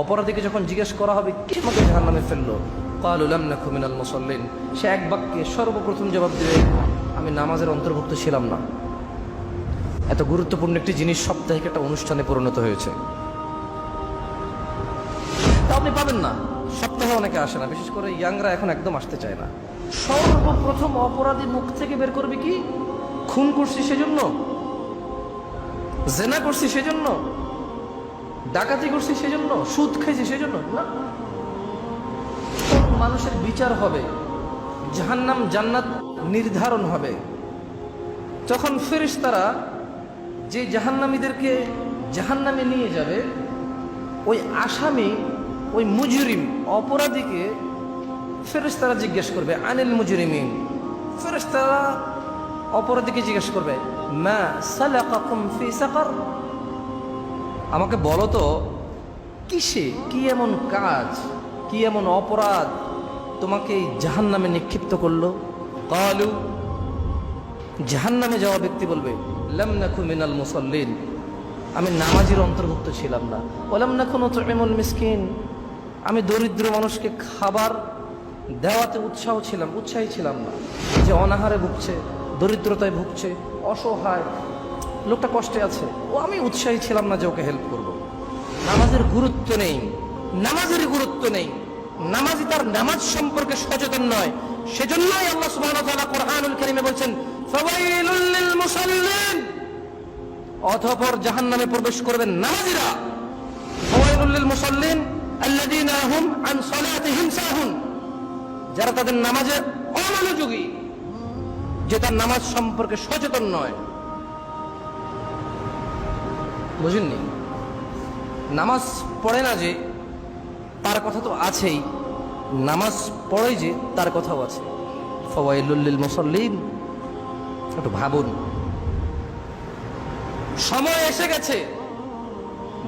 অপরাধীকে যখন জিজ্ঞেস করা হবে কে আমাকে জাহান্নামে ফেললো, ক্বালু লাম নাকু মিনাল মুসাল্লিন, সে এক বাক্যে সর্বপ্রথম জবাব দেবে আমি নামাজের অন্তর্ভুক্ত ছিলাম না। এত গুরুত্বপূর্ণ একটি জিনিস সাপ্তাহিক একটা অনুষ্ঠানে পরিণত হয়েছে। তা আপনি পাবেন না, সপ্তাহে অনেকে আসে না, বিশেষ করে ইয়াংরা এখন একদম আসতে চায় না। সর্বপ্রথম অপরাধী মুখ থেকে বের করবে কি, খুন করছি সেজন্য, জেনা করছি সেজন্য, ডাকাতি করছি সেজন্য, সুদ খাইছি সেজন্য না। মানুষের বিচার হবে, জাহান্নাম জান্নাত নির্ধারণ হবে। তখন ফেরেশতারা যে জাহান্নামীদেরকে জাহান্নামে নিয়ে যাবে, ওই আসামি, ওই মুজরিম অপরাধীকে ফেরেশতারা জিজ্ঞেস করবে আনিল মুজরিমিন। ফেরেশতারা অপরাধীকে জিজ্ঞেস করবে মা সালাকাকুম ফি সাকার, আমাকে বলো তো কিসে, কি এমন কাজ, কি এমন অপরাধ তোমাকে এই জাহান্নামে নিক্ষিপ্ত করলো। ক্বালু, জাহান্নামে যাওয়া ব্যক্তি বলবে লাম নাকু মিনাল মুসাল্লিন, আমি নামাজের অন্তর্ভুক্ত ছিলাম না। ওয়ালাম নাকু নুতঈমুল মিসকিন, আমি দরিদ্র মানুষকে খাবার দেওয়াতে উৎসাহী ছিলাম না। যে অনাহারে ভুগছে, দরিদ্রতায় ভুগছে, অসহায় লোকটা কষ্টে আছে, ও আমি উৎসাহী ছিলাম না যে ওকে হেল্প করব। নামাজের গুরুত্ব নেই, নামাজের গুরুত্ব নেই, নামাজি তার নামাজ সম্পর্কে সচেতন নয়। সেজন্যই আল্লাহ সুবহানাহু ওয়া তাআলা কোরআনুল কারীমে বলছেন ফাওয়াইলুল লিল মুসাল্লিন, অতঃপর জাহান্নামে প্রবেশ করবেন নামাজিরা। ফাওয়াইলুল লিল মুসাল্লিন আল্লাযীনা হুম আন সালাতিহিম সাহুন, যারা তাদের নামাজে অমনোযোগী, যে তার নামাজ সম্পর্কে সচেতন নয়। বুঝেননি? নামাজ পড়ে না যে তার কথা তো আছেই, নামাজ পড়ে যে তার কথাও আছে। ফাওয়াইলুল লিল মুসাল্লিন, একটু ভাবুন। সময় এসে গেছে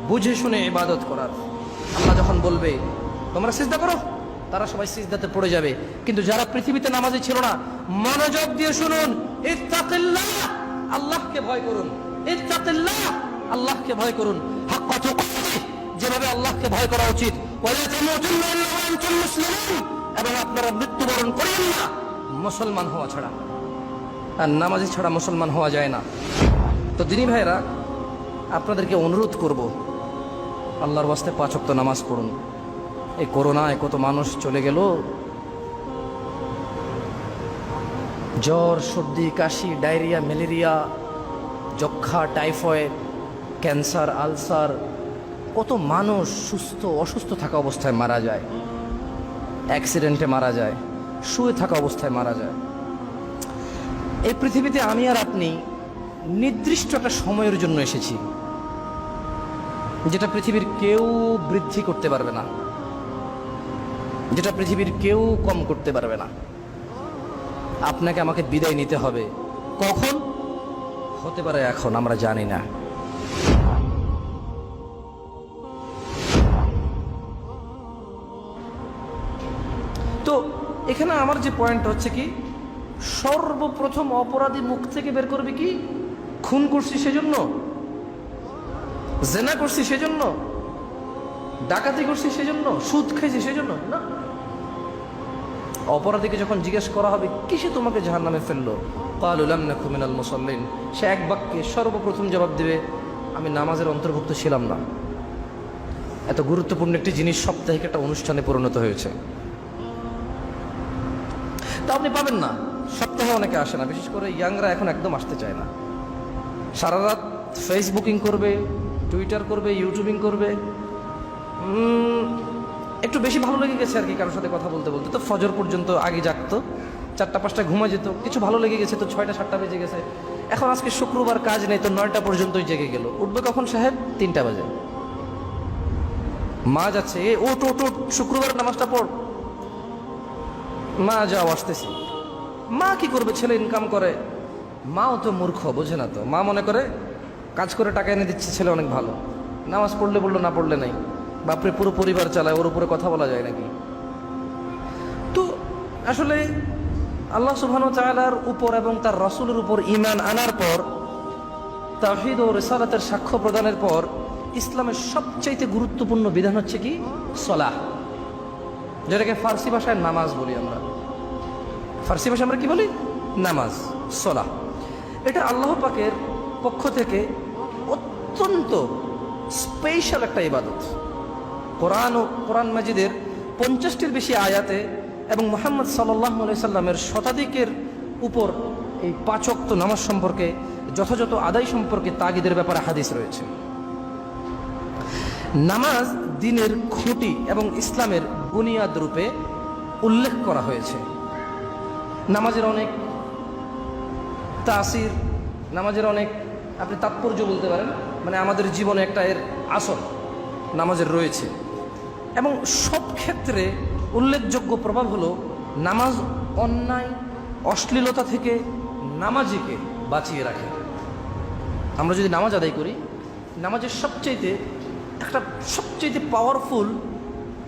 বুঝে শুনে ইবাদত করার। আল্লাহ যখন বলবে তোমরা সিজদা করো, তারা সবাই সিজদাতে পড়ে যাবে। কিন্তু যারা পৃথিবীতে নামাজি ছিল না, মনোযোগ দিয়ে শুনুন, ইত্তাকিল্লাহ, আল্লাহকে ভয় করুন। ইত্তাকিল্লাহ, আল্লাহকে ভয় করুন। হাক্কা তুকাতিহ, যেভাবে আল্লাহকে ভয় করা উচিত। ওয়ালা তামুতুন্না ইল্লা ওয়া আনতুম মুসলিমুন, এবং আপনারা মৃত্যুবরণ করেন না মুসলমান হওয়া ছাড়া। আর নামাজি ছাড়া মুসলমান হওয়া যায় না। তো দিনী ভাইরা, আপনাদেরকে অনুরোধ করব, আল্লাহর ওয়াস্তে 5 ওয়াক্ত নামাজ পড়ুন। এই করোনায় কত মানুষ চলে গেল, জ্বর, সর্দি, কাশি, ডায়রিয়া, ম্যালেরিয়া, যক্ষা, টাইফয়েড, ক্যান্সার, আলসার, কত মানুষ অসুস্থ থাকা অবস্থায় মারা যায়, অ্যাক্সিডেন্টে মারা যায়, শুয়ে থাকা অবস্থায় মারা যায়। এই পৃথিবীতে আমি আর আপনি নির্দিষ্ট একটা সময়ের জন্য এসেছি, যেটা পৃথিবীর কেউ বৃদ্ধি করতে পারবে না, যেটা পৃথিবীর কেউ কম করতে পারবে না। আপনাকে আমাকে বিদায় নিতে হবে। কখন হতে পারে এখন আমরা জানি না। তো এখানে আমার যে পয়েন্ট হচ্ছে কি, সর্বপ্রথম অপরাধী মুখ থেকে বের করবে কি, খুন করছি সেজন্য, জেনা করছি সেজন্য, ডাকাতি করছি সেজন্য, সুদ খাইছি সেজন্য না। অপরাধীকে যখন জিজ্ঞেস করা হবে কিসে তোমাকে জাহান্নামে ফেললো, ক্বালু লাম নাকু মিনাল মুসাল্লিন, সে এক বাক্যে সর্বপ্রথম জবাব দেবে আমি নামাজের অন্তর্ভুক্ত ছিলাম না। এত গুরুত্বপূর্ণ একটি জিনিস সাপ্তাহিক একটা অনুষ্ঠানে পরিণত হয়েছে। তা আপনি পাবেন না, সপ্তাহে অনেকে আসে না, বিশেষ করে ইয়াংরা এখন একদম আসতে চায় না। সারা রাত ফেসবুকিং করবে, টুইটার করবে, ইউটিউবিং করবে। একটু বেশি ভালো লেগে গেছে আর কি কারোর সাথে কথা বলতে বলতে। তো ফজর পর্যন্ত আগে জাগতো, 4টা-5টায় ঘুমা যেত, কিছু ভালো লেগে গেছে তো 6টা-7টা বেজে গেছে। এখন আজকে শুক্রবার কাজ নেই তো 9টা পর্যন্তই জেগে গেল। উঠবে কখন সাহেব? 3টা বাজে। মা যাচ্ছে, ওট ওট ওট, শুক্রবার নামাজটা পড়। মা যাও, আসতেছি। মা কি করবে? ছেলে ইনকাম করে। মাও তো মূর্খ, বোঝে না তো। মা মনে করে কাজ করে টাকা এনে দিচ্ছে, ছেলে অনেক ভালো, নামাজ পড়লে বললো, না পড়লে নাই। বাপরে, পুরো পরিবার চালায়, ওর উপরে কথা বলা যায় নাকি? তো আসলে আল্লাহ সুবহানাহু ওয়া তাআলার উপর এবং তার রাসূলের উপর ঈমান আনার পর, তাওহীদ ও রিসালাতের সাক্ষ্য প্রদানের পর ইসলামের সবচাইতে গুরুত্বপূর্ণ বিধান হচ্ছে কি? সলাহ, যেটাকে ফার্সি ভাষায় নামাজ বলি আমরা। ফার্সি ভাষায় আমরা কি বলি? নামাজ, সলাহ। এটা আল্লাহ পাকের পক্ষ থেকে অত্যন্ত স্পেশাল একটা ইবাদত। কোরআন মাজিদের 50টির বেশি আয়াতে এবং মুহাম্মদ সাল্লাল্লাহু আলাইহি সাল্লামের শতাধিকের উপর এই 5 ওয়াক্ত নামাজ সম্পর্কে, যথাযথ আদায় সম্পর্কে তাগিদের ব্যাপারে হাদিস রয়েছে। নামাজ দ্বীনের খুঁটি এবং ইসলামের বুনিয়াদ রূপে উল্লেখ করা হয়েছে। নামাজের অনেক তাসির, নামাজের অনেক আপনি তাৎপর্য বলতে পারেন, মানে আমাদের জীবনে একটা এর আসর নামাজের রয়েছে। এবং সব ক্ষেত্রে উল্লেখযোগ্য প্রভাব হলো নামাজ অন্যায় অশ্লীলতা থেকে নামাজিকে বাঁচিয়ে রাখে। আমরা যদি নামাজ আদায় করি, নামাজের সবচেয়ে পাওয়ারফুল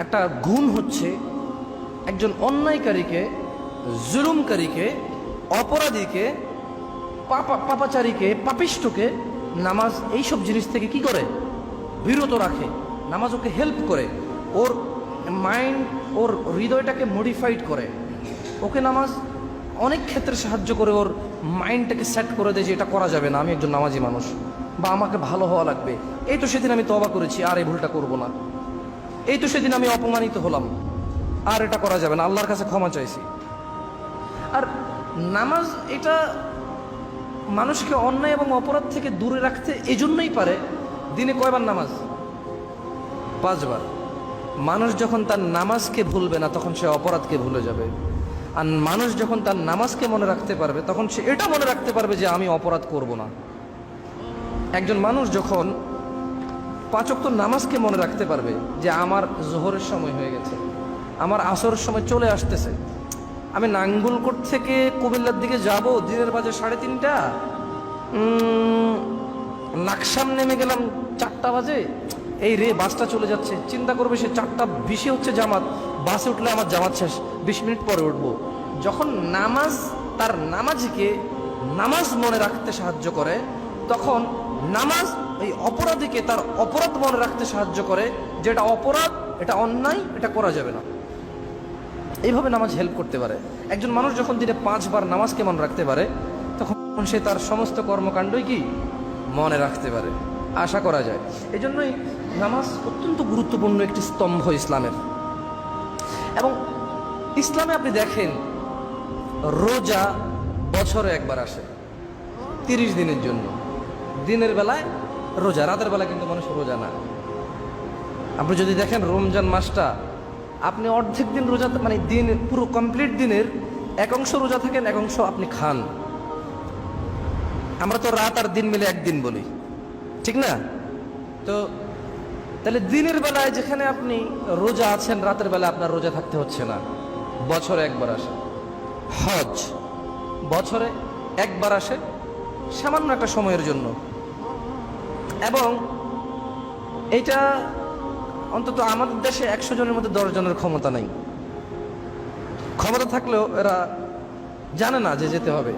একটা গুণ হচ্ছে একজন অন্যায়কারীকে, জুলুমকারীকে, অপরাধীকে, পাপাচারীকে, পাপিষ্ঠকে নামাজ এইসব জিনিস থেকে কি করে? বিরত রাখে। নামাজ ওকে হেল্প করে, ওর মাইন্ড, ওর হৃদয়টাকে মডিফাইড করে। ওকে নামাজ অনেক ক্ষেত্রে সাহায্য করে, ওর মাইন্ডটাকে সেট করে দেয় যে এটা করা যাবে না, আমি একজন নামাজি মানুষ, বা আমাকে ভালো হওয়া লাগবে। এই তো সেদিন আমি তওবা করেছি, আর এই ভুলটা করব না। এই তো সেদিন আমি অপমানিত হলাম, আর এটা করা যাবে না, আল্লাহর কাছে ক্ষমা চাইছি। আর নামাজ এটা মানুষকে অন্যায় এবং অপরাধ থেকে দূরে রাখতে এজন্যই পারে। দিনে কয়বার নামাজ? 5 বার। মানুষ যখন তার নামাজকে ভুলবে না, তখন সে অপরাধকে ভুলে যাবে। আর মানুষ যখন তার নামাজকে মনে রাখতে পারবে, তখন সে এটা মনে রাখতে পারবে যে আমি অপরাধ করব না। একজন মানুষ যখন 5 ওয়াক্ত নামাজকে মনে রাখতে পারবে যে আমার জোহরের সময় হয়ে গেছে, আমার আসরের সময় চলে আসতেছে, আমি নাঙ্গলকোট থেকে কুমিল্লার দিকে যাব, দিনের বাজে 3:30, লাকসাম নেমে গেলাম 4টা বাজে, এই রে বাসটা চলে যাচ্ছে, চিন্তা করবে সে 4:20 হচ্ছে জামাত, বাসে উঠলে আমার জামাত শেষ, 20 মিনিট পরে উঠবো। যখন নামাজ তার নামাজিকে নামাজ মনে রাখতে সাহায্য করে, তখন নামাজ এই অপরাধীকে তার অপরাধ মনে রাখতে সাহায্য করে, যেটা অপরাধ, এটা অন্যায়, এটা করা যাবে না। এইভাবে নামাজ হেল্প করতে পারে। একজন মানুষ যখন দিনে 5 বার নামাজকে মনে রাখতে পারে, তখন সে তার সমস্ত কর্মকাণ্ডই কি মনে রাখতে পারে, আশা করা যায়। এই জন্যই নামাজ অত্যন্ত গুরুত্বপূর্ণ একটি স্তম্ভ ইসলামের। এবং ইসলামে আপনি দেখেন, রোজা বছরে একবার আসে 30 দিনের জন্য। দিনের বেলায় রোজা, রাতের বেলা কিন্তু মানুষ রোজা না। আপনি যদি দেখেন রমজান মাসটা, আপনি অর্ধেক দিন রোজা, মানে দিন পুরো কমপ্লিট দিনের এক অংশ রোজা থাকেন, এক অংশ আপনি খান। আমরা তো রাত আর দিন মিলে একদিন বলি, ঠিক না? তো তাহলে দিনের বেলায় যেখানে আপনি রোজা আছেন, রাতের বেলায় আপনার রোজা থাকতে হচ্ছে না। বছরে একবার আসে হজ, বছরে একবার আসে সামান্য একটা সময়ের জন্য। এবং এটা অন্তত আমাদের দেশে 100 জনের মধ্যে 10 জনের ক্ষমতা নাই। ক্ষমতা থাকলেও এরা জানে না যে যেতে হবে।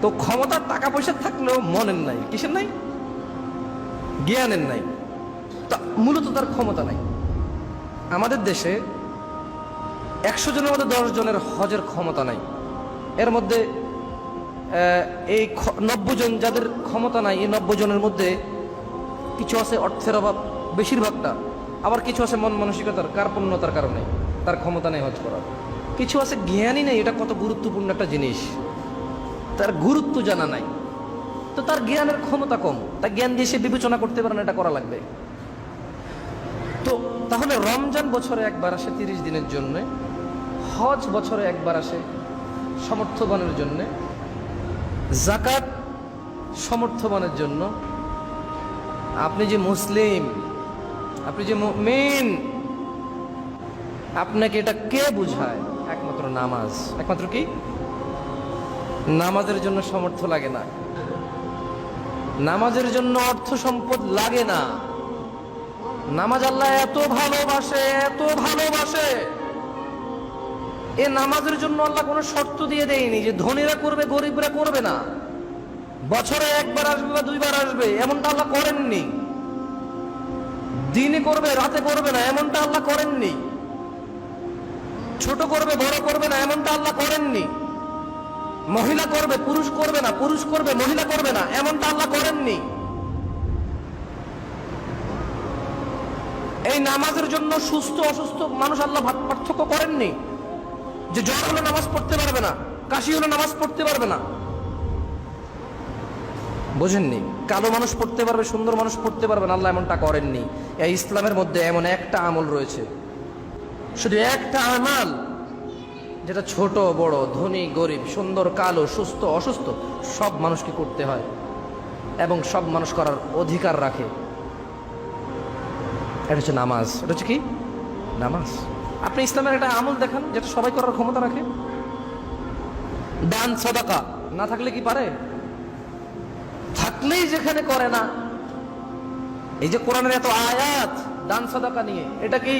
তো ক্ষমতার টাকা পয়সা থাকলেও মনের নাই, কিসের নাই? জ্ঞানের নাই। তা মূলত তার ক্ষমতা নাই। আমাদের দেশে 100 জনের মধ্যে 10 জনের হজের ক্ষমতা নাই। এর মধ্যে এই 90 জন যাদের ক্ষমতা নাই, এই 90 জনের মধ্যে কিছু আছে অর্থের অভাব, বেশিরভাগটা। আবার কিছু আছে মন মানসিকতার কার্পণ্যতার কারণে তার ক্ষমতা নেই হজ করার। কিছু আছে জ্ঞানই নেই, এটা কত গুরুত্বপূর্ণ একটা জিনিস, তার গুরুত্ব জানা নাই। তো তার জ্ঞানের ক্ষমতা কম, তার জ্ঞান দিয়ে সে বিবেচনা করতে পারে না এটা করা লাগবে। তো তাহলে রমজান বছরে একবার আসে 30 দিনের জন্য, হজ বছরে একবার আসে সমর্থবানের জন্য, যাকাত সমর্থবানের জন্য। আপনি যে মুসলিম, আপনি যে মুমিন, আপনাকে এটা কে বুঝায়? একমাত্র নামাজ। একমাত্র কি? নামাজের জন্য সামর্থ্য লাগে না, নামাজের জন্য অর্থ সম্পদ লাগে না। নামাজ আল্লাহ এত ভালোবাসে, এত ভালোবাসে, এ নামাজের জন্য আল্লাহ কোনো শর্ত দিয়ে দেয়নি যে ধনীরা করবে গরিবরা করবে না, বছরে একবার আসবে বা 2 বার আসবে, এমনটা আল্লাহ করেননি। দিনে করবে রাতে করবে না এমনটা আল্লাহ করেননি। ছোট করবে বড় করবে না এমনটা আল্লাহ করেননি। মহিলা করবে পুরুষ করবে না, পুরুষ করবে মহিলা করবে না এমনটা আল্লাহ করেননি। এই নামাজের জন্য সুস্থ অসুস্থ মানুষ আল্লাহ পার্থক্য করেননি, যে জ্বর হলে নামাজ পড়তে পারবে না, কাশি হলে নামাজ পড়তে পারবে না। বুঝেননি? কালো মানুষ পড়তে পারবে, সুন্দর মানুষ পড়তে পারবে না, আল্লাহ এমনটা করেননি। এই ইসলামের মধ্যে এমন একটা আমল রয়েছে, শুধু একটা আমাল, যেটা ছোট বড়, ধনী গরিব, সুন্দর কালো, সুস্থ অসুস্থ সব মানুষকে করতে হয় এবং সব মানুষ করার অধিকার রাখে। এটা হচ্ছে নামাজ। এটা হচ্ছে কি? নামাজ। আপনি ইসলামের একটা আমল দেখান যেটা সবাই করার ক্ষমতা রাখে। দান সাদাকা না থাকলে কি পারে? থাকলেই যেখানে করে না। এই যে কোরআনের এত আয়াত দান সাদাকা নিয়ে, এটা কি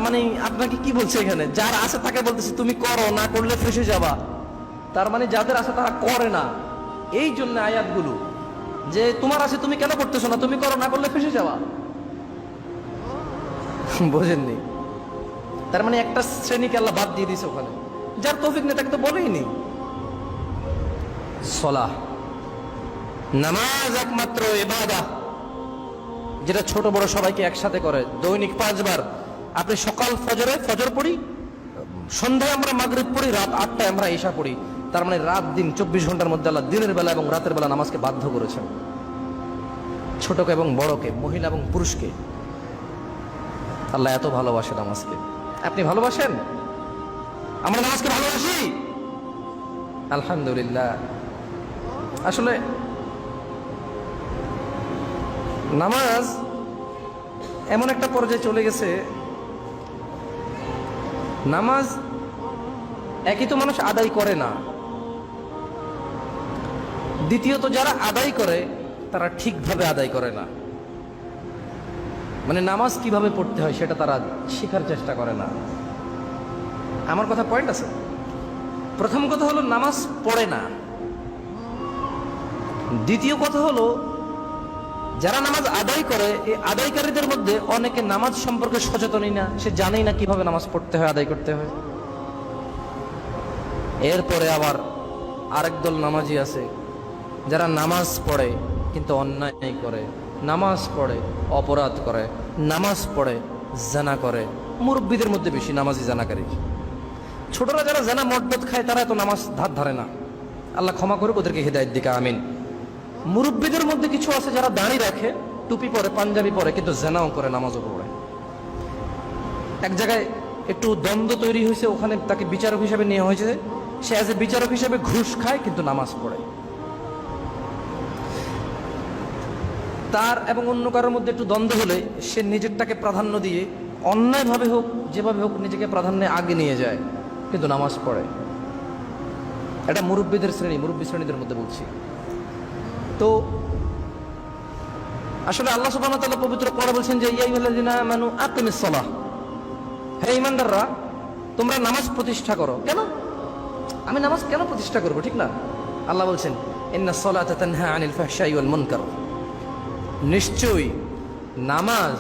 মানে আপনাকে কি বলছে এখানে? যার আছে তাকে বলতেছে তুমি করো, না করলে ফেসে যাবা। তার মানে যাদের আছে তারা করে না। এই জন্য আয়াতগুলো যে তোমার আছে তুমি কেন করতেছো না, তুমি করো, না করলে ফেসে যাবা। বোঝেননি? তার মানে একটা শ্রেণীকে আল্লাহ বাদ দিয়ে দিয়েছে ওখানে। যার তৌফিক নেই তাকে তো বলেইনি। সলাহ, নামাজ একমাত্র ইবাদত যেটা ছোট বড় সবাইকে একসাথে করে। দৈনিক 5 বার। আপনি সকাল ফজরে ফজর পড়ি, সন্ধ্যায় আমরা মাগরিব পড়ি, রাত 8টায় আমরা ইশা পড়ি। তার মানে রাত দিন 24 ঘন্টার মধ্যে আল্লাহ দিনের বেলা এবং রাতের বেলা নামাজকে বাধ্য করেছেন, ছোটকে এবং বড়কে, মহিলা এবং পুরুষকে। আল্লাহ এত ভালোবাসে নামাজকে। আপনি ভালোবাসেন? আমরা নামাজকে ভালোবাসি আলহামদুলিল্লাহ। আসলে নামাজ এমন একটা পর্যায়ে চলে গেছে, নামাজ একই তো মানুষ আদায় করে না, দ্বিতীয়ত যারা আদায় করে তারা ঠিকভাবে আদায় করে না। মানে নামাজ কিভাবে পড়তে হয় সেটা তারা শেখার চেষ্টা করে না। আমার কথা পয়েন্ট আছে? প্রথম কথা হলো নামাজ পড়ে না। দ্বিতীয় কথা হলো যারা নামাজ আদায় করে, এই আদায়কারীদের মধ্যে অনেকে নামাজ সম্পর্কে সচেতনই না, সে জানেই না কিভাবে নামাজ পড়তে হয়, আদায় করতে হয়। এরপরে আবার আরেক দল নামাজি আছে যারা নামাজ পড়ে কিন্তু অন্যায় করে, নামাজ পড়ে অপরাধ করে, নামাজ পড়ে জানা করে। মুরব্বীদের মধ্যে বেশি নামাজি জানাকারী। ছোটরা যারা জানা মদদ খায় তারা এত নামাজ ধার ধারে না। আল্লাহ ক্ষমা করুক ওদেরকে, হিদায়াত দিকে আমিন। মুরব্বীদের মধ্যে কিছু আছে যারা দাড়ি রাখে, টুপি পরে, পাঞ্জাবি পরে, কিন্তু জানাও করে, নামাজও পড়ে। এক জায়গায় একটু দ্বন্দ্ব তৈরি হয়েছে, ওখানে তাকে বিচারক হিসেবে নেওয়া হয়েছে। সে অ্যাজ এ বিচারক হিসেবে ঘুষ খায় কিন্তু নামাজ পড়ে। তার এবং অন্য কারোর মধ্যে একটু দ্বন্দ্ব হলে সে নিজেরটাকে প্রাধান্য দিয়ে অন্যায়ভাবে হোক যেভাবে হোক নিজেকে প্রাধান্যে আগে নিয়ে যায়, কিন্তু নামাজ পড়ে। এটা মুরব্বীদের শ্রেণী, মুরব্বী শ্রেণীদের মধ্যে বলছি। তো আসলে আল্লাহ সুবহানাহু ওয়া তাআলা পবিত্র কোরআনে বলছেন যে ইয়া আইয়ুহাল্লাযিনা আমানু আকিমিস সালাহ, হে ঈমানদাররা তোমরা নামাজ প্রতিষ্ঠা করো। কেন? আমি নামাজ কেন প্রতিষ্ঠা করব? ঠিক না? আল্লাহ বলছেন ইন্নাস সালাতা তানহা আনিল ফাহশাই ওয়াল মুনকার, নিশ্চয়ই নামাজ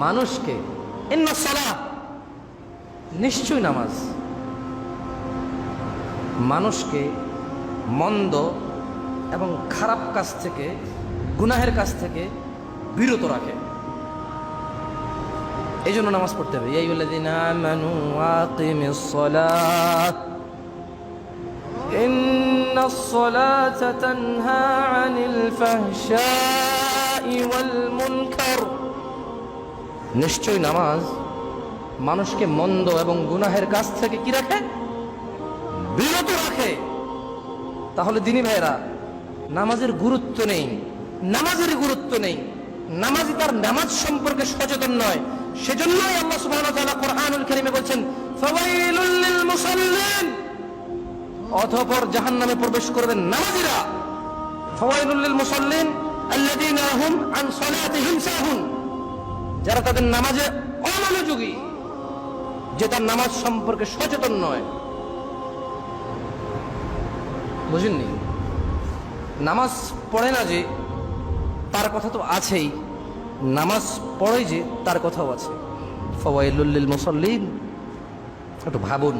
মানুষকে, ইন্নাস সালাহ নিশ্চয়ই নামাজ মানুষকে মন্দ এবং খারাপ কাজ থেকে, গুনাহের কাজ থেকে বিরত রাখে। এই জন্য নামাজ পড়তে হবে। ইয়া আইয়ুহাল্লাযীনা আমানু আকিমিস সালাত ইন্নাস সালাতা তানহা আনিল ফাহশাই ওয়াল মুনকার, নিশ্চয়ই নামাজ মানুষকে মন্দ এবং গুনাহের কাজ থেকে কি রাখে? বিরত রাখে। তাহলে দিনী ভাইরা, নামাজের গুরুত্ব নেই, নামাজের গুরুত্ব নেই, নামাজি তার নামাজ সম্পর্কে সচেতন নয়। সেজন্যই আল্লাহ সুবহানাহু ওয়া তাআলা কোরআনুল কারীমে বলছেন ফাওয়াইলুল লিল মুসাল্লিন, অতঃপর জাহান্নামে প্রবেশ করবেন নামাজীরা। ফাওয়াইলুল লিল মুসাল্লিন আল্লাযীনা হুম আন সালাতিহিম সাহুন, যারা তাদের নামাজে অমনোযোগী, যে তার নামাজ সম্পর্কে সচেতন নয়। বুঝেননি? নামাজ পড়ে না যে তার কথা তো আছেই, নামাজ পড়ে যে তার কথাও আছে। ফাওয়াইলুল লিল মুসাল্লিন, একটু ভাবুন।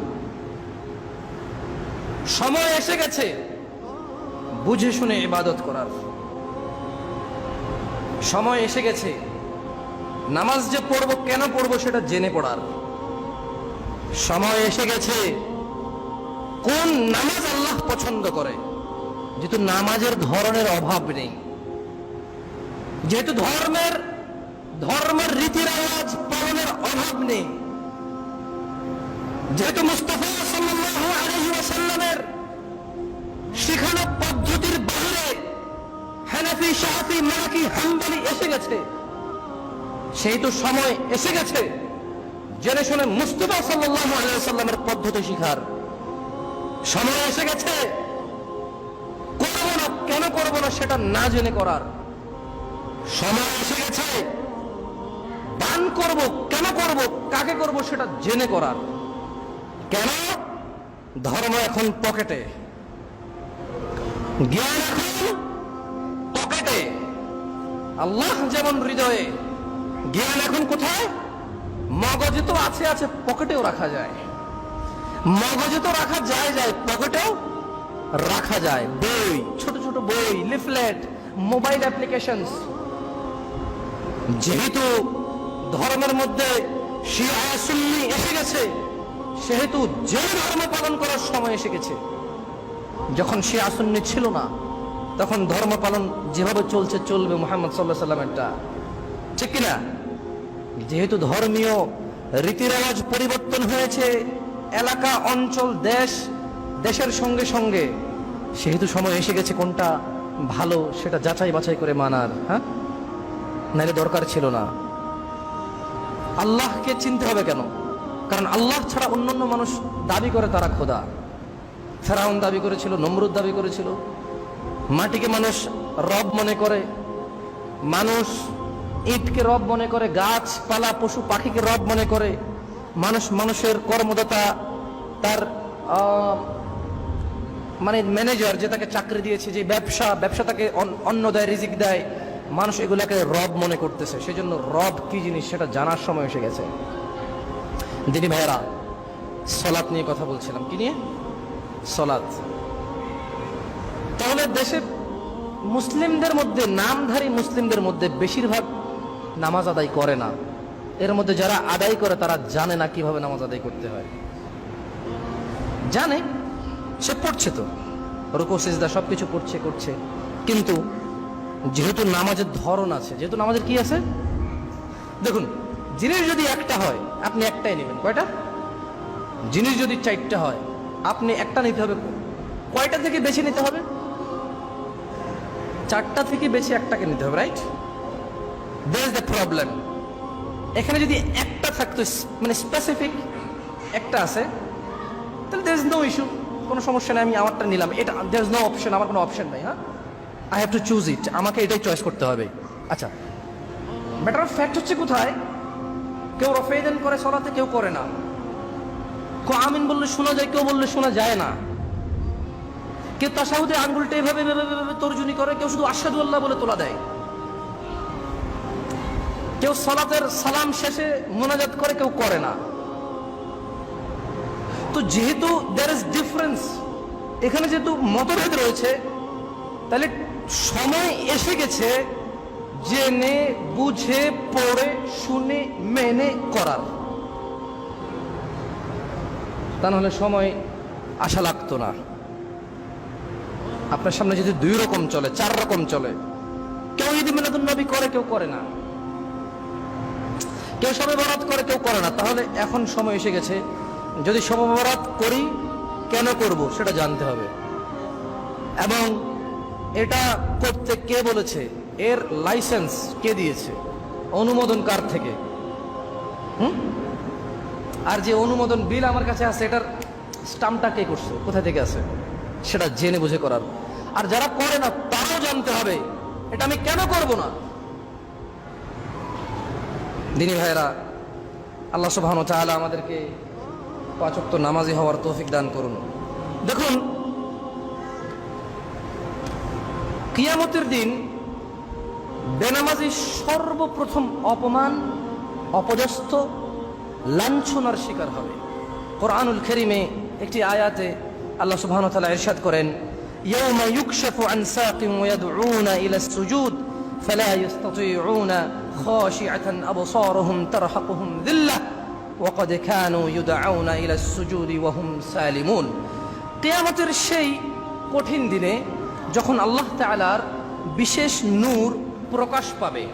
সময় এসে গেছে বুঝে শুনে ইবাদত করার। সময় এসে গেছে নামাজ যে পড়বো, কেন পড়বো সেটা জেনে পড়ার। সময় এসে গেছে কোন নামাজ আল্লাহ পছন্দ করে, যেহেতু নামাজের ধরনের অভাব নেই, যেহেতু ধর্মের রীতি রেওয়াজ পালনের অভাব নেই, যেহেতু মুস্তাফা সাল্লাল্লাহু আলাইহি ওয়াসাল্লামের শিখানো পদ্ধতির বাইরে হানাফি, শাফি, মালিকি, হাম্বলি এসে গেছে, সেই তো সময় এসে গেছে জেনে শুনে মুস্তাফা সাল্লাল্লাহু আলাইহি ওয়াসাল্লামের পদ্ধতি শিখার। সময় এসে গেছে করবো না, কেন করবো না সেটা না জেনে করার। সময় এসে গেছে দান করব, কেন করব, কাকে করব সেটা জেনে করার। কেন? ধর্ম এখন পকেটে, জ্ঞান এখন পকেটে। আল্লাহ যেমন হৃদয়ে, জ্ঞান এখন কোথায়? মগজে তো আছে, পকেটেও রাখা যায়। মগজে তো রাখা যায়, পকেটেও রাখা যায়। বই, ছোট ছোট বই, লিফলেট, মোবাইল অ্যাপ্লিকেশনস। যেহেতু ধর্মের মধ্যে শিয়া সুন্নি এসে গেছে, সেহেতু যে ধর্ম পালন করার সময় এসে গেছে। যখন শিয়া সুন্নি ছিল না, তখন ধর্ম পালন যেভাবে চলবে মুহাম্মদ সাল্লাল্লাহু আলাইহি ওয়াসাল্লামেরটা, ঠিক কিনা? যেহেতু ধর্মীয় রীতি রেওয়াজ পরিবর্তন হয়েছে, এলাকা, অঞ্চল, দেশের সঙ্গে সঙ্গে, সেহেতু সময় এসে গেছে কোনটা ভালো সেটা যাচাই বাছাই করে মানার। হ্যাঁ, নাইলে দরকার ছিল না। আল্লাহকে চিনতে হবে কেন? কারণ আল্লাহ ছাড়া অন্যান্য মানুষ দাবি করে তারা খোদা। ফেরাউন দাবি করেছিল, নমরুদ দাবি করেছিল। মাটিকে মানুষ রব মনে করে, মানুষ ইটকে রব মনে করে, গাছপালা, পশু পাখিকে রব মনে করে। মানুষের কর্মদাতা, তার মানে ম্যানেজার যে তাকে চাকরি দিয়েছে, যে ব্যবসা তাকে অন্ন দেয়, রিজিক দেয়, মানুষ এগুলাকে রব মনে করতেছে। সেজন্য রব কি জিনিস সেটা জানার সময় এসে গেছে। দিনী ভাইয়েরা, সলাত নিয়ে কথা বলছিলাম। কি নিয়ে? সলাত। তাহলে দেশে মুসলিমদের মধ্যে, নামধারী মুসলিমদের মধ্যে বেশিরভাগ নামাজ আদায় করে না। এর মধ্যে যারা আদায় করে তারা জানে না কিভাবে নামাজ আদায় করতে হয়। জানে, সে পড়ছে, তো রুকু সিজদা সবকিছু করছে, কিন্তু যেহেতু নামাজের ধরন আছে, যেহেতু নামাজের কি আছে, দেখুন, জিনিস যদি একটা হয় আপনি একটাই নেবেন। কয়টা? জিনিস যদি 4টা হয় আপনি একটা নিতে হবে। কয়টা থেকে বেছে নিতে হবে? 4টা থেকে বেছে একটাকে নিতে হবে, right? That is the problem. এখানে যদি একটা থাকতো, মানে স্পেসিফিক একটা আছে, তাহলে দ্যার ইজ নো ইস্যু, কোনো সমস্যা নেই, আমি আমারটা নিলাম। এটা দ্যার ইজ নো অপশন, আমার কোনো অপশন নাই। হ্যাঁ, আই হ্যাভ টু চুজ ইট, আমাকে এটাই চয়েস করতে হবে। আচ্ছা, ম্যাটার অফ ফ্যাক্ট হচ্ছে কোথায়, কেউ রফেদান করে সলাতে, কেউ করে না। কেউ আমিন বললে শোনা যায়, কেউ বললে শোনা যায় না। কেউ তাশাহুদে আঙ্গুলটা এভাবে তর্জনী করে, কেউ শুধু আশহাদু আল্লাহ বলে তোলা দেয়। কেউ সালাতের সালাম শেষে মোনাজাত করে, কেউ করে না। তো যেহেতু দেয়ার ইজ ডিফারেন্স, এখানে যেহেতু মতভেদ রয়েছে, তাহলে সময় এসে গেছে জেনে বুঝে পড়ে শুনে মেনে করার। তা নাহলে সময় আশা লাগতো না। আপনার সামনে যদি 2 রকম চলে, 4 রকম চলে, কেউ ঈদ মিলাদুন নবী করে, কেউ করে না, কেউ শবে বরাত করে, কেউ করে না, তাহলে এখন সময় এসে গেছে, যদি শবে বরাত করি কেন করব সেটা জানতে হবে, এবং এটা করতে কে বলেছে, এর লাইসেন্স কে দিয়েছে, অনুমোদন কার থেকে। আর যে অনুমোদন বিল আমার কাছে আছে, এটার স্টাম্পটা কে করছে, কোথা থেকে আছে, সেটা জেনে বুঝে করার। আর যারা করে না তারাও জানতে হবে এটা আমি কেন করব না। দিনী ভাইয়েরা, আল্লাহ সুবহানাহু ওয়া তাআলা আমাদেরকে 5 ওয়াক্ত নামাজি হওয়ার তৌফিক দান করুন। দেখুন, কিয়ামতের দিন বেনামাজি সর্বপ্রথম অপমান, অপদস্থ, লাঞ্ছনার শিকার হবে। কোরআনুল কারীমে একটি আয়াতে আল্লাহ সুবহানাহু ওয়া তাআলা ইরশাদ করেন, ইয়াওমা ইউকশাফু আন সাকিন ওয়া ইয়াদউনা ইলা সুজুদ ফালা ইস্তাতিউনা খাশিআতান আবসারুহুম তারহাকুহুম যিল্লাহ ওয়া ক্বাদ কানু ইউদআউনা ইলা সুজুদি ওয়া হুম সালিমুন। কিয়ামতের সেই কঠিন দিনে যখন আল্লাহ তাআলার বিশেষ নূর প্রকাশ পাবে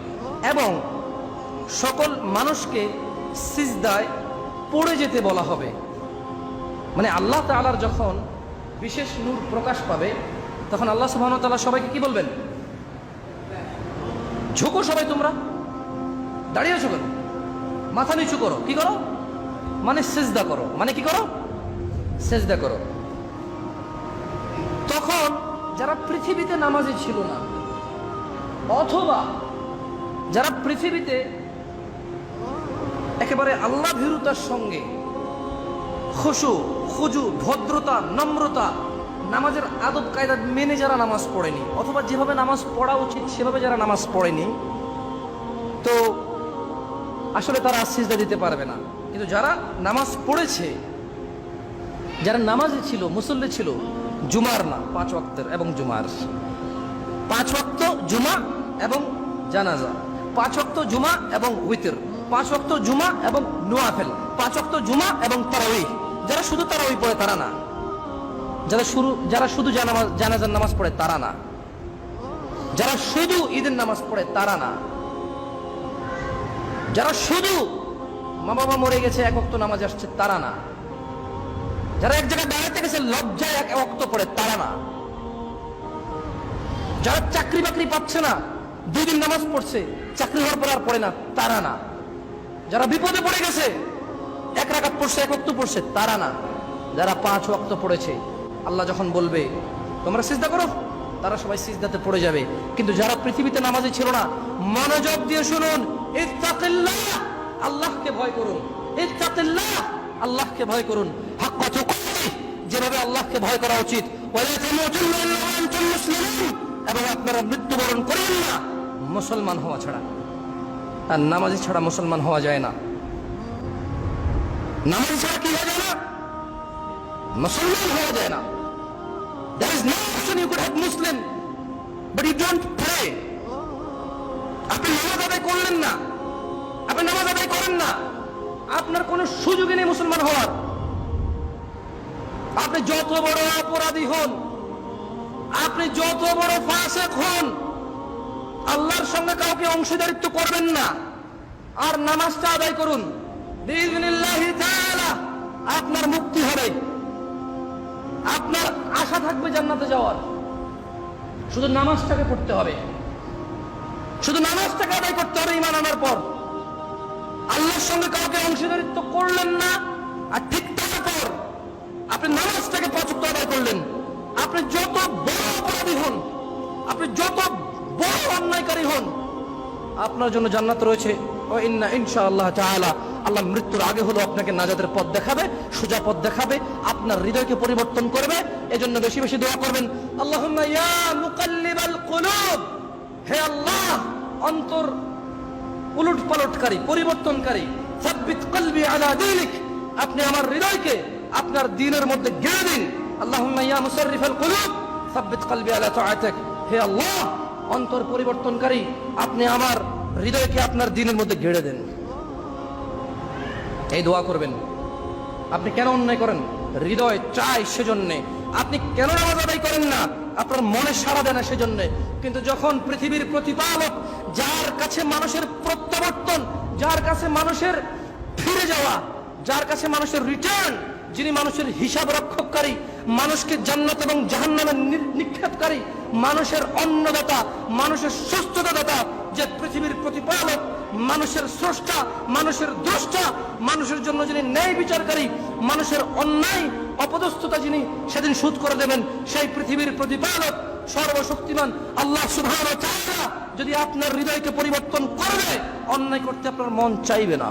এবং সকল মানুষকে সিজদায় পড়ে যেতে বলা হবে, মানে আল্লাহ তাআলার যখন বিশেষ নূর প্রকাশ পাবে তখন আল্লাহ সুবহানাহু ওয়া তাআলা সবাইকে কি বলবেন? ঝুঁকো সবাই, তোমরা দাঁড়িয়ে আছো কেন? মাথা নিচু করো। কি করো? মানে সিজদা করো। মানে কি করো? সিজদা করো। তখন যারা পৃথিবীতে নামাজি ছিল না, অথবা যারা পৃথিবীতে একেবারে আল্লাহ ভীরুতার সঙ্গে খুশু, খুজু, ভদ্রতা, নম্রতা, নামাজের আদব কায়দা মেনে যারা নামাজ পড়েনি, অথবা যেভাবে নামাজ পড়া উচিত সেভাবে যারা নামাজ পড়েনি, তো আসলে তারা সিজদা দিতে পারবে না। কিন্তু যারা নামাজ পড়েছে, যারা নামাজে ছিল, মুসল্লি ছিল, জুমার না 5 ওয়াক্তের এবং জুমার, 5 ওয়াক্ত জুমা এবং জানাজা, 5 ওয়াক্ত জুমা এবং উইতর, 5 ওয়াক্ত জুমা এবং নওয়াফিল, 5 ওয়াক্ত জুমা এবং তারাউই। যারা শুধু তারাউই পড়ে তারা না, যারা শুধু জানাজার নামাজ পড়ে তারা না, যারা শুধু ঈদের নামাজ পড়ে তারা না, যারা শুধু মা বাবা মরে গেছে এক ওয়াক্ত নামাজ আসছে তারা না, যারা এক জায়গায় দাঁড়াতে গেছে লজ্জায় এক ওয়াক্ত পড়ে তারা না, যারা চাকরি বাকরি পাচ্ছে না 2 দিন নামাজ পড়ছে, চাকরি হওয়ার পর আর পড়ে না তারা না, যারা বিপদে পড়ে গেছে 1 রাকাত পড়ছে, 1 ওয়াক্ত পড়ছে তারা না, যারা 5 ওয়াক্ত পড়েছে, আল্লাহ যখন বলবে তোমরা সিজদা করো, তারা সবাই সিজদাতে পড়ে যাবে। কিন্তু যারা পৃথিবীতে নামাজি ছিল না, মনোযোগ দিয়ে শুনুন, ইত্তাকিল্লাহ, আল্লাহকে ভয় করুন, ইত্তাকিল্লাহ, আল্লাহকে ভয় করুন, হাক্কা তুকাতিহ, যেভাবে আল্লাহকে ভয় করা উচিত, ওয়ালা তামুতুন্না ইল্লা ওয়া আনতুম মুসলিমুন, এবং আপনারা মৃত্যুবরণ করেন না মুসলমান হওয়া ছাড়া। আর নামাজি ছাড়া মুসলমান হওয়া যায় না। নামাজি ছাড়া কি হওয়া যায় না? মুসলমান হওয়া যায় না। There is no option you could have Muslim, but you don't pray. আপনি নামাজ আদায় করলেন না, আপনি নামাজ আদায় করেন না, আপনার কোনো সুযোগই নেই মুসলমান হওয়ার। আপনি যত বড় অপরাধী হন, আপনি যত বড় ফাসিক হন, আল্লাহর সঙ্গে কাউকে অংশীদারিত্ব করবেন না, আর নামাজটা আদায় করুন, বিইজনিল্লাহি তাআলা আপনার মুক্তি হবে, আপনার আশা থাকবে জান্নাতে যাওয়ার। শুধু নামাজটাকে পড়তে হবে, শুধু নামাজটাকে আদায় করতে হবে ঈমান আনার পর। আল্লাহর সঙ্গে কাউকে অংশীদারিত্ব করলেন না, আর ঠিক তারপর আপনি নামাজটাকে 5 ওয়াক্ত আদায় করলেন। আপনি যত বড় অপরাধী হন, আপনি যত বড় অন্যায়কারী হন, আপনার জন্য জান্নাত রয়েছে। ও ইন্না ইনশাআল্লাহ তাআলা, আল্লাহ মৃত্যুর আগে হলো আপনাকে নাজাতের পথ দেখাবে, সোজা পথ দেখাবে, আপনার হৃদয়কে পরিবর্তন করবে। এজন্য বেশি বেশি দোয়া করবেন, আল্লাহুম্মা ইয়া মুকাল্লিবাল কুলুব, হে আল্লাহ অন্তর উলট পালটকারী, পরিবর্তনকারী, সাব্বিত কলবি আলা দীনিক, আপনি আমার হৃদয়কে আপনার দ্বীনের মধ্যে গেড়ে দিন। আল্লাহুম্মা ইয়া মুসাররিফাল কুলুব সাব্বিত কলবি আলা তাআতিক, হে আল্লাহ অন্তর পরিবর্তনকারী, আপনি আমার হৃদয়কে আপনার দ্বীনের মধ্যে গেড়ে দেন। এই দোয়া করবেন। আপনি কেন অন্যায় করেন? হৃদয় চায় সেজন্যে। আপনি কেন নামাজ আদায় করেন না? আপনার মনে সাড়া দেয় না সেজন্যে। কিন্তু যখন পৃথিবীর প্রতিপালক, যার কাছে মানুষের প্রত্যাবর্তন, যার কাছে মানুষের ফিরে যাওয়া, যার কাছে মানুষের রিটার্ন, যিনি মানুষের হিসাব রক্ষককারী, মানুষকে জান্নাত এবং জাহান্নামে নিক্ষেপকারী, মানুষের অন্নদাতা, মানুষের সুস্থতাদাতা, যে পৃথিবীর প্রতিপালক, মানুষের স্রষ্টা, মানুষের দ্রষ্টা, মানুষের জন্য যিনি ন্যায় বিচারকারী, মানুষের অন্যায় অপদস্থতা যিনি সেদিন শোধ করে দেবেন, সেই পৃথিবীর প্রতিপালক সর্বশক্তিমান আল্লাহ সুবহানাহু ওয়া তাআলা যদি আপনার হৃদয়কে পরিবর্তন করবে, অন্যায় করতে আপনার মন চাইবে না,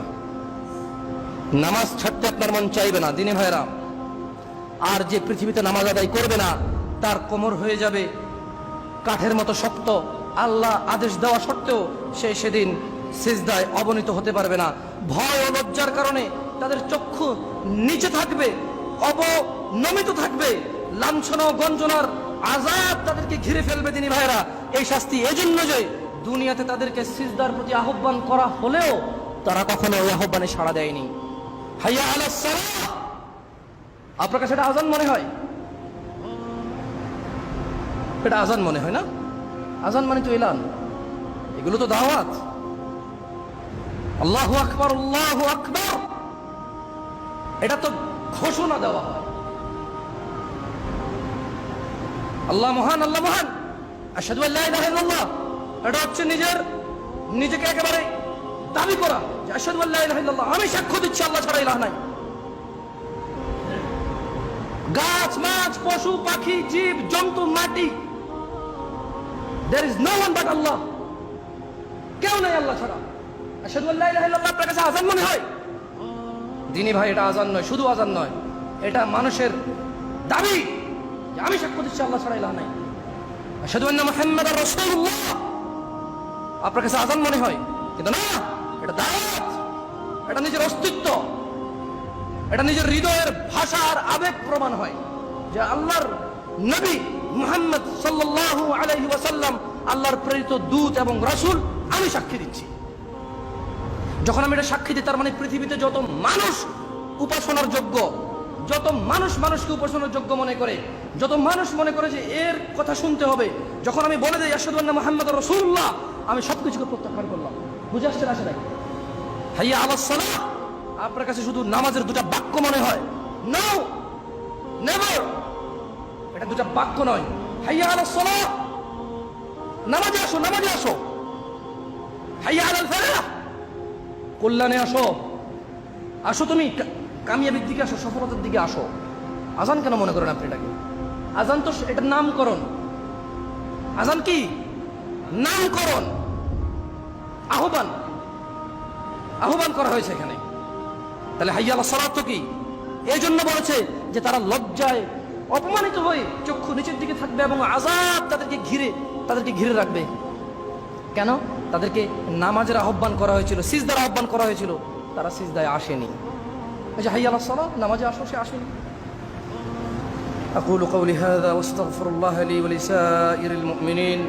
নামাজ ছাড়তে আপনার মন চাইবে না। দিনী ভাইরা, আর যে পৃথিবীতে নামাজ আদায় করবে না, তার কোমর হয়ে যাবে কাঠের মতো শক্ত, আল্লাহ আদেশ দেওয়া সত্ত্বেও সে সেদিন সিজদায় অবনীত হতে পারবে না। ভয় ও লজ্জার কারণে তাদের চক্ষু নিচে থাকবে, অবনমিত থাকবে, লাঞ্ছনা ও গঞ্জনার আযাব তাদেরকে ঘিরে ফেলবে। দিনী ভাইরা, এই শাস্তি এজন্য যে দুনিয়াতে তাদেরকে সিজদার প্রতি আহ্বান করা হলেও তারা কখনো ওই আহ্বানে সাড়া দেয়নি। হাইয়া আলাস সালাহ, আপনার কাছে এটা আজান মনে হয়? এটা আজান মনে হয় না? আজান মানে তো এলান, এগুলো তো দাওয়াত। আল্লাহু আকবার, আল্লাহু আকবার, এটা তো ঘোষণা দেওয়া হয়। আল্লাহ মহান, আল্লাহ মহান, আশহাদু আল্লা ইলাহা ইল্লাল্লাহ, এটা হচ্ছে নিজেকে একেবারে দাবি করা যে আশহাদু আল্লা ইলাহা ইল্লাল্লাহ, আমি সাক্ষ্য দিচ্ছি আল্লাহ ছাড়া ইলাহ নাই। গাছ, মাছ, পশু, পাখি, জীব জন্তু, মাটি, there is no one but Allah, কেউ নাই আল্লাহ ছাড়া। আশহাদু আল্লা ইলাহা ইল্লাল্লাহ আপনার কাছে আযান মনে হয়? দিনী ভাই, এটা আযান নয়, শুধু আযান নয়, এটা মানুষের দাবি যে আমি সাক্ষ্য দিচ্ছি আল্লাহ ছাড়া ইলাহ নাই। আশহাদু আন্না মুহাম্মাদার রাসূলুল্লাহ আপনার কাছে আযান মনে হয়, কিন্তু না, এটা দাওয়াত, এটা নিজের অস্তিত্ব, এটা নিজের হৃদয়ের ভাষা আর আবেগ প্রমাণ হয় যে আল্লাহর নবী মুহাম্মদ সাল্লাল্লাহু আলাইহি ওয়াসাল্লাম আল্লাহর প্রেরিত দূত এবং রাসূল, আমি সাক্ষী দিচ্ছি। যখন আমি এটা সাক্ষী দিই, তার মানে পৃথিবীতে যত মানুষ উপাসনার যোগ্য, যত মানুষ মানুষকে উপাসনার যোগ্য মনে করে, যত মানুষ মনে করে যে এর কথা শুনতে হবে, যখন আমি বলে দিই আশহাদু আন্না মুহাম্মাদুর রাসূলুল্লাহ, আমি সবকিছুকে প্রত্যাখ্যান করলাম। বুঝে আসছে না? আসে নাই? হাইয়া আলাস সালাহ আপনার কাছে শুধু নামাজের দুটা বাক্য মনে হয়? নো, নেভার, এটা দুটা বাক্য নয়। হাইয়া আলাস সালাহ, নামাজে আসো, নামাজে আসো। হাইয়া আলাল ফালাহ, কল্যাণে আসো, আসো, তুমি কামিয়াবির দিকে আসো, সফলতার দিকে আসো। আজান কেন মনে করেন আপনি এটাকে? আজান তো এটার নামকরণ। আজান কি? নামকরণ, আহ্বান, আহ্বান করা হয়েছে এখানে। তাহলে হাইয়া আলাস সালাত তো কি? এই জন্য বলেছে যে তারা লজ্জায় অপমানিত হয়ে চক্ষু নিচের দিকে থাকবে এবং আযাব তাদেরকে ঘিরে রাখবে। কেন? তাদেরকে নামাজের আহ্বান করা হয়েছিল, সিজদার আহ্বান করা হয়েছিল, তারা সিজদায় আসেনি। এই যে হাইয়া আলাস সালাত, নামাজে আসো, সে আসেনি। أقول قولي هذا واستغفر الله لي ولسائر المؤمنين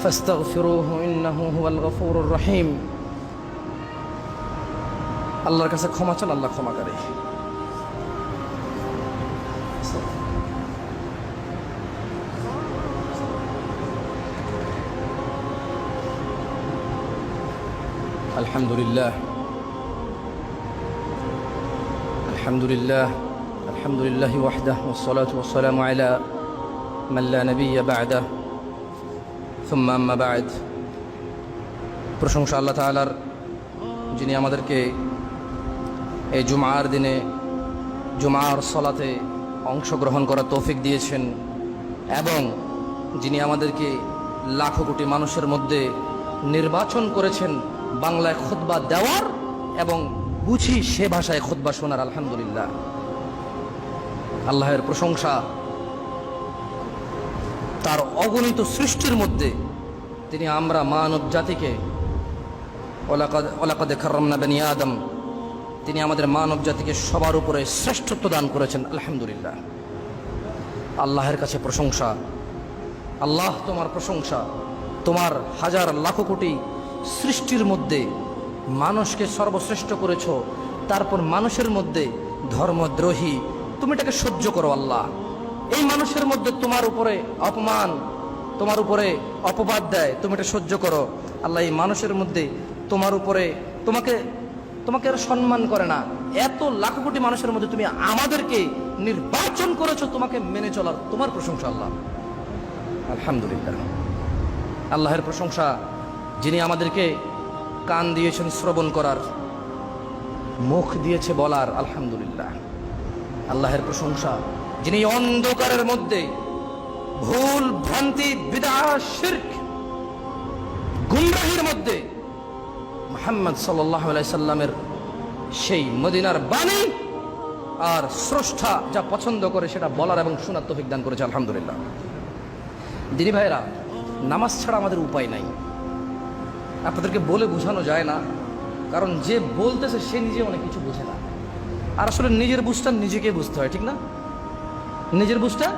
فاستغفروه إنه هو الغفور الرحيم। আল্লাহর কাছে ক্ষমা চান, আল্লাহ ক্ষমা করে। আলহামদুলিল্লাহ, আলহামদুলিল্লাহ, আলহামদুলিল্লাহ ওয়াহদাহু ওয়াসসালাতু ওয়াসসালামু আলা মান লা নাবিয়্যা বা'দাহু সুম্মা আম্মা বা'দ। প্রশংসা আল্লাহ তাআলার, যিনি আমাদেরকে এই জুমার দিনে জুমার সলাতে অংশগ্রহণ করার তৌফিক দিয়েছেন এবং যিনি আমাদেরকে লাখো কোটি মানুষের মধ্যে নির্বাচন করেছেন বাংলায় খুতবা দেওয়ার এবং বুঝি সে ভাষায় খুতবা শোনার। আলহামদুলিল্লাহ, আল্লাহের প্রশংসা। তার অগণিত সৃষ্টির মধ্যে তিনি আমরা মানব জাতিকে ওয়ালাকাদ কাররামনা বানি আদম, তিনি আমাদের মানব জাতিকে সবার উপরে শ্রেষ্ঠত্ব দান করেছেন। আলহামদুলিল্লাহ, আল্লাহের কাছে প্রশংসা। আল্লাহ, তোমার প্রশংসা। তোমার হাজার লাখো কোটি সৃষ্টির মধ্যে মানুষকে সর্বশ্রেষ্ঠ করেছ, তারপর মানুষের মধ্যে ধর্মদ্রোহী তুমি এটাকে সহ্য করো। আল্লাহ, এই মানুষের মধ্যে তোমার উপরে অপমান, তোমার উপরে অপবাদ দেয়, তুমি এটা সহ্য করো। আল্লাহ, এই মানুষের মধ্যে তোমার উপরে তোমাকে আর সম্মান করে না, এত লাখ কোটি মানুষের মধ্যে তুমি আমাদেরকে নির্বাচন করেছো তোমাকে মেনে চলার, তোমার প্রশংসা আল্লাহ। আলহামদুলিল্লাহ, আল্লাহের প্রশংসা, যিনি আমাদেরকে কান দিয়েছেন শ্রবণ করার, মুখ দিয়েছে বলার। আলহামদুলিল্লাহ, আল্লাহের প্রশংসা, যিনি অন্ধকারের মধ্যে ভুল ভ্রান্তি বিদআত শিরক গুমরাহির মধ্যে মুহাম্মদ সাল্লাল্লাহু আলাইহি সাল্লামের সেই মদিনার বাণী আর স্রষ্টা যা পছন্দ করে সেটা বলার এবং শোনার তৌফিক দান করেছে। আলহামদুলিল্লাহ, দিনী ভাইরা, নামাজ ছাড়া আমাদের উপায় নাই। আপনাদেরকে বলে বোঝানো যায় না, কারণ যে বলতেছে সে নিজে অনেক কিছু বোঝে না। আর আসলে নিজের বুঝটা নিজেকে বুঝতে হয়, ঠিক না? নিজের বুঝটা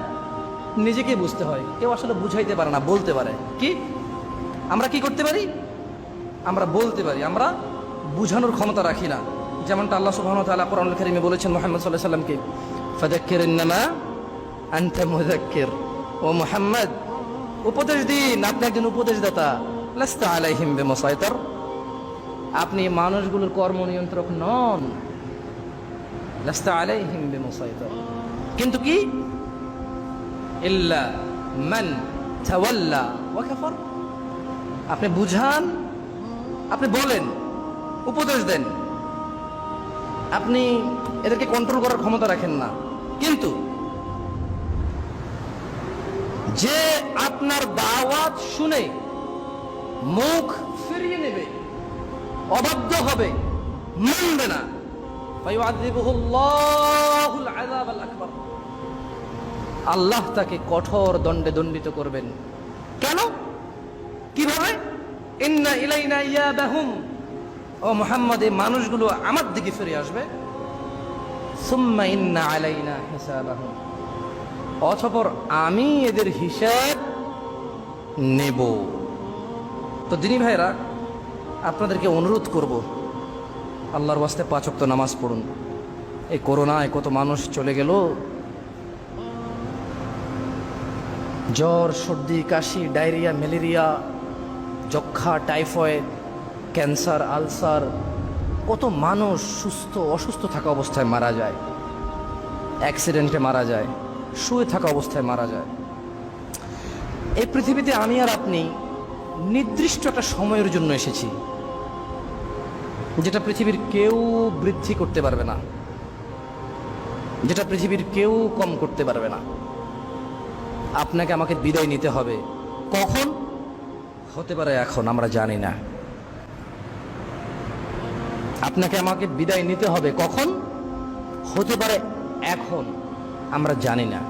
নিজেকে বুঝতে হয়। কেউ আসলে বুঝাইতে পারে না, বলতে পারে। কি আমরা কি করতে পারি? আমরা বলতে পারি, আমরা বুঝানোর ক্ষমতা রাখি না। যেমনটা আল্লাহ সুবহানাহু ওয়া তাআলা কোরআনুল কারীমে বলেছেন মুহাম্মদ সাল্লাল্লাহু আলাইহি ওয়াসাল্লামকে, ফাযাক্কির ইন্নামা আনতা মুযাক্কির। ও মুহাম্মদ, উপদেশ দিন, আপনি একজন উপদেশদাতা। লাস্তা আলাইহিম বিমুসাইতির, আপনি মানুষগুলোর কর্ম নিয়ন্ত্রক নন। লাস্তা আলাইহিম বিমুসাইতির, কিন্তু কি? ইল্লা মান তাওয়াল্লা ওয়া কাফার। আপনি বুঝান, আপনি বলেন, উপদেশ দেন, আপনি এদেরকে কন্ট্রোল করার ক্ষমতা রাখেন না। কিন্তু যে আপনার দাওয়াত শুনে মুখ ফিরিয়ে নেবে, অবাধ্য হবে, মানবে না, ফায়ুআযিবুহুল্লাহুল আযাবাল আকবার, আল্লাহ তাকে কঠোর দণ্ডে দণ্ডিত করবেন। কেন? কিভাবে? ইন্না ইলাইনা ইয়াবাহুম, ও মুহাম্মদ, এই মানুষগুলো আমার দিকে ফিরে আসবে। সুম্মা ইন্না আলাইনা হিসাবাহুম, অতঃপর আমি এদের হিসাব নেব। তো দিনী ভাইরা, আপনাদেরকে অনুরোধ করব, আল্লাহর ওয়াস্তে 5 ওয়াক্ত নামাজ পড়ুন। এই করোনায় কত মানুষ চলে গেল, জ্বর, সর্দি, কাশি, ডায়রিয়া, ম্যালেরিয়া, যক্ষা, টাইফয়েড, ক্যান্সার, আলসার, কত মানুষ অসুস্থ থাকা অবস্থায় মারা যায়, অ্যাক্সিডেন্টে মারা যায়, শুয়ে থাকা অবস্থায় মারা যায়। এই পৃথিবীতে আমি আর আপনি নির্দিষ্ট একটা সময়ের জন্য এসেছি, যেটা পৃথিবীর কেউ বৃদ্ধি করতে পারবে না, যেটা পৃথিবীর কেউ কম করতে পারবে না। আপনাকে আমাকে বিদায় নিতে হবে। কখন? হতে পারে এখন, আমরা জানি না। আপনাকে আমাকে বিদায় নিতে হবে কখন? হতে পারে এখন, আমরা জানি না।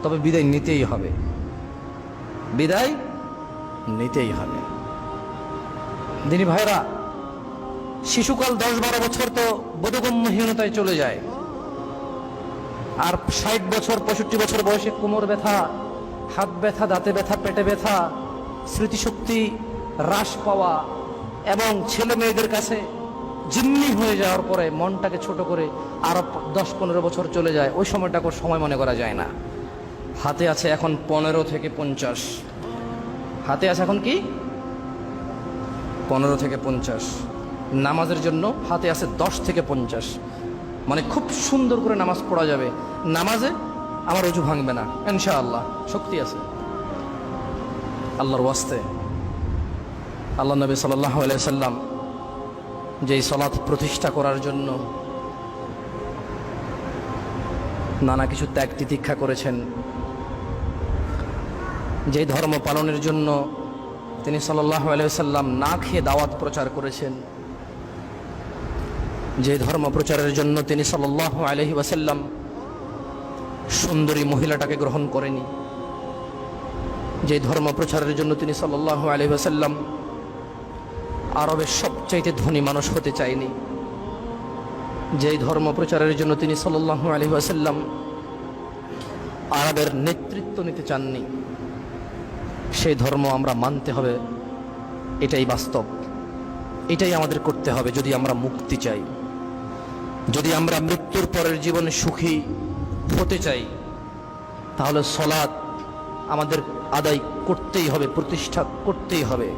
তবে বিদায় নিতেই হবে, বিদায় নিতেই হবে। দিনী ভাইরা, শিশুকাল 10-12 বছর তো বোধগম্যহীনতায় চলে যায়, আর 60 বছর 65 বছর বয়সে কোমর ব্যথা, হাত ব্যথা, দাঁতে ব্যথা, পেটে ব্যথা, স্মৃতিশক্তি হ্রাস পাওয়া এবং ছেলে মেয়েদের কাছে জিম্মি হয়ে যাওয়ার পরে মনটাকে ছোট করে আরো 10-15 বছর চলে যায়। ওই সময়টাকে সময় মনে করা যায় না। হাতে আছে এখন 15 থেকে 50, হাতে আছে এখন কি 15 থেকে 50। নামাজের জন্য হাতে আছে 10 থেকে 50, মানে খুব সুন্দর করে নামাজ পড়া যাবে। নামাজে আমার অজু ভাঙবে না ইনশাআল্লাহ, শক্তি আছে আল্লাহর ওয়াস্তে। আল্লাহ নবী সাল্লাল্লাহু আলাইহি সাল্লাম যেই সালাত প্রতিষ্ঠা করার জন্য নানা কিছু ত্যাগ তিতিক্ষা করেছেন, যেই ধর্ম পালনের জন্য তিনি সাল্লাল্লাহু আলাইহি সাল্লাম না খেয়ে দাওয়াত প্রচার করেছেন, যে ধর্ম প্রচারের জন্য তিনি সাল্লাল্লাহু আলাইহি ওয়াসাল্লাম সুন্দরী মহিলাটাকে গ্রহণ করেনি, যে ধর্ম প্রচারের জন্য তিনি সাল্লাল্লাহু আলাইহি ওয়াসাল্লাম আরবের সবচাইতে ধনী মানুষ হতে চায়নি, যেই ধর্ম প্রচারের জন্য তিনি সাল্লাল্লাহু আলাইহি ওয়াসাল্লাম আরবের নেতৃত্ব নিতে চাননি, সেই ধর্ম আমরা মানতে হবে। এটাই বাস্তব, এটাই আমাদের করতে হবে যদি আমরা মুক্তি চাই, যদি আমরা মৃত্যুর পরের জীবনে সুখী হতে চাই। তাহলে সালাত আমাদের আদায় করতেই হবে, প্রতিষ্ঠা করতেই হবে।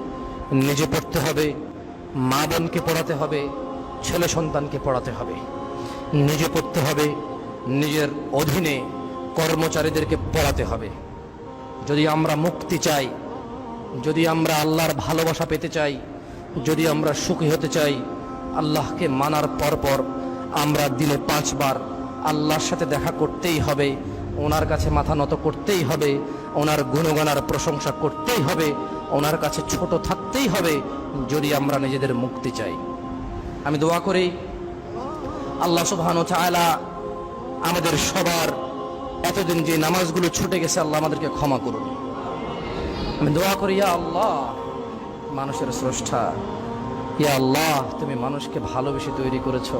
নিজে পড়তে হবে, মা বোনকে পড়াতে হবে, ছেলে সন্তানকে পড়াতে হবে। নিজে পড়তে হবে, নিজের অধীনে কর্মচারীদেরকে পড়াতে হবে। যদি আমরা মুক্তি চাই, যদি আমরা আল্লাহর ভালোবাসা পেতে চাই, যদি আমরা সুখী হতে চাই, আল্লাহকে মানার পরপর আমরা দিনে 5 বার আল্লাহর সাথে দেখা করতেই হবে, ওনার কাছে মাথা নত করতেই হবে, ওনার গুণগানার প্রশংসা করতেই হবে, ওনার কাছে ছোট থাকতেই হবে, যদি আমরা নিজেদের মুক্তি চাই। আমি দোয়া করি আল্লাহ সুবহানাহু ওয়া তাআলা আমাদের সবার এতদিন যে নামাজগুলো ছুটে গেছে, আল্লাহ আমাদেরকে ক্ষমা করুন। আমি দোয়া করি, ইয়া আল্লাহ, মানুষের স্রষ্টা, ইয়া আল্লাহ, তুমি মানুষকে ভালোবেসে তৈরি করেছো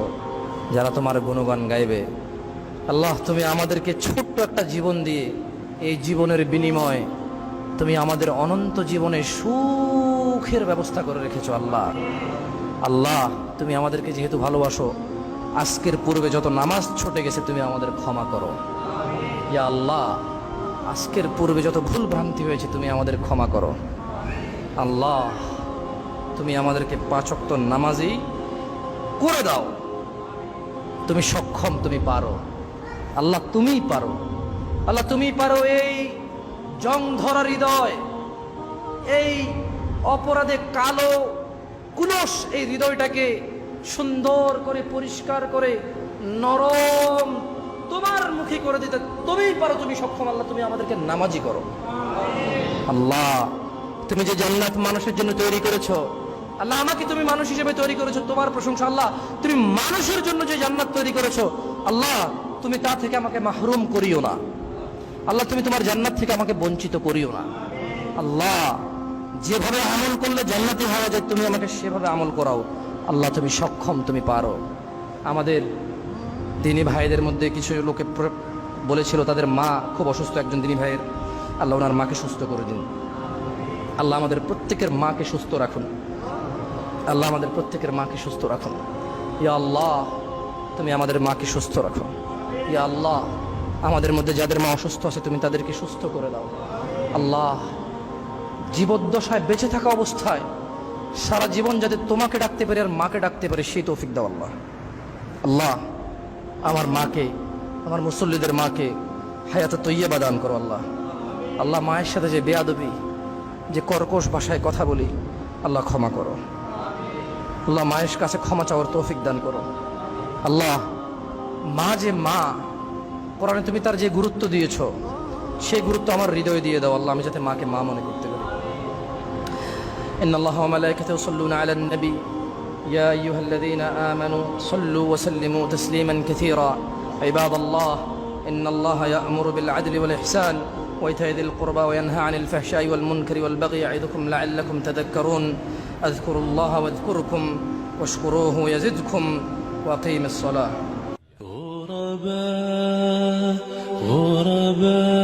যারা তোমার গুণগান গাইবে। আল্লাহ, তুমি আমাদেরকে ছোট্ট একটা জীবন দিয়ে এই জীবনের বিনিময়ে তুমি আমাদের অনন্ত জীবনে সুখের ব্যবস্থা করে রেখেছো। আল্লাহ, আল্লাহ, তুমি আমাদেরকে যেহেতু ভালোবাসো, আজকের পূর্বে যত নামাজ ছুটে গেছে তুমি আমাদের ক্ষমা করো। ইয়া আল্লাহ, আজকের পূর্বে যত ভুল ভ্রান্তি হয়েছে তুমি আমাদের ক্ষমা করো। আল্লাহ, তুমি আমাদেরকে 5 ওয়াক্ত নামাজি করে দাও। তুমি সক্ষম, তুমি পারো। আল্লাহ, তুমিই পারো। আল্লাহ, তুমি পারো এই জং ধরা হৃদয়, এই অপরাধে কালো কুলস এই হৃদয়টাকে সুন্দর করে পরিষ্কার করে নরম তোমার মুখী করে দিতে তুমিই পারো, তুমি সক্ষম। আল্লাহ, তুমি আমাদেরকে নামাজি করো। আল্লাহ, তুমি যে জান্নাত মানুষের জন্য তৈরি করেছো, আল্লাহ, আমাকে তুমি মানুষ হিসেবে তৈরি করেছো, তোমার প্রশংসা। আল্লাহ, তুমি মানুষের জন্য যে জান্নাত তৈরি করেছো, আল্লাহ, তুমি তা থেকে আমাকে মাহরুম করিও না। আল্লাহ, তুমি তোমার জান্নাত থেকে আমাকে বঞ্চিত করিও না। আল্লাহ, যেভাবে আমল করলে জান্নাতি হওয়া যায় তুমি আমাকে সেভাবে আমল করাও। আল্লাহ, তুমি সক্ষম, তুমি পারো। আমাদের দিনী ভাইদের মধ্যে কিছু লোকে বলেছিল তাদের মা খুব অসুস্থ, একজন দিনী ভাইয়ের। আল্লাহ, ওনার মাকে সুস্থ করে দিন। আল্লাহ, আমাদের প্রত্যেকের মাকে সুস্থ রাখুন। আল্লাহ, আমাদের প্রত্যেকের মাকে সুস্থ রাখুন। ইয়া আল্লাহ, তুমি আমাদের মাকে সুস্থ রাখো। ইয়া আল্লাহ, আমাদের মধ্যে যাদের মা অসুস্থ আছে তুমি তাদেরকে সুস্থ করে দাও। আল্লাহ, জীবদ্দশায় বেঁচে থাকা অবস্থায় সারা জীবন যাতে তোমাকে ডাকতে পারে আর মাকে ডাকতে পারে সেই তৌফিক দাও। আল্লাহ, আল্লাহ, আমার মাকে, আমার মুসল্লিদের মাকে হায়াতে তৈয়্যিবা দান করো। আল্লাহ, আল্লাহ, মায়ের সাথে যে বেয়াদবি, যে কর্কশ ভাষায় কথা বলি, আল্লাহ ক্ষমা করো। আল্লাহ, মায়ের কাছে ক্ষমা চাওয়ার তৌফিক দান করো। আল্লাহ, মা যে মা, কোরআনে তুমি তার যে গুরুত্ব দিয়েছ সেই গুরুত্ব আমার হৃদয়ে দিয়ে দাও। আল্লাহ, আমি যাতে মাকে মা মনে করতে পারি। ইন্নাল্লাহা ওয়া মালাইকাতাহু ইউসাল্লুনা আলান নবী ইয়া আইয়ুহাল্লাযীনা আমানু সাল্লু ওয়া সাল্লিমু তাসলিমান কাসীরা। ইবাদাল্লাহ, ইন্নাল্লাহা ইয়া'মুরু বিল আদলি ওয়াল ইহসান ওয়া ইতা'i যিল কুরবা ওয়া ইয়ানহা আনিল ফাহশাই ওয়াল মুনকারি ওয়াল বাগই ইয়া'iদুকুম লা'আল্লাকুম তাযাক্কারুন। আযকুরুল্লাহা ওয়াযকুরকুম ওয়াশকুরুহু ইয়াজিদকুম ওয়া আকিমিস সালাহ। غرباء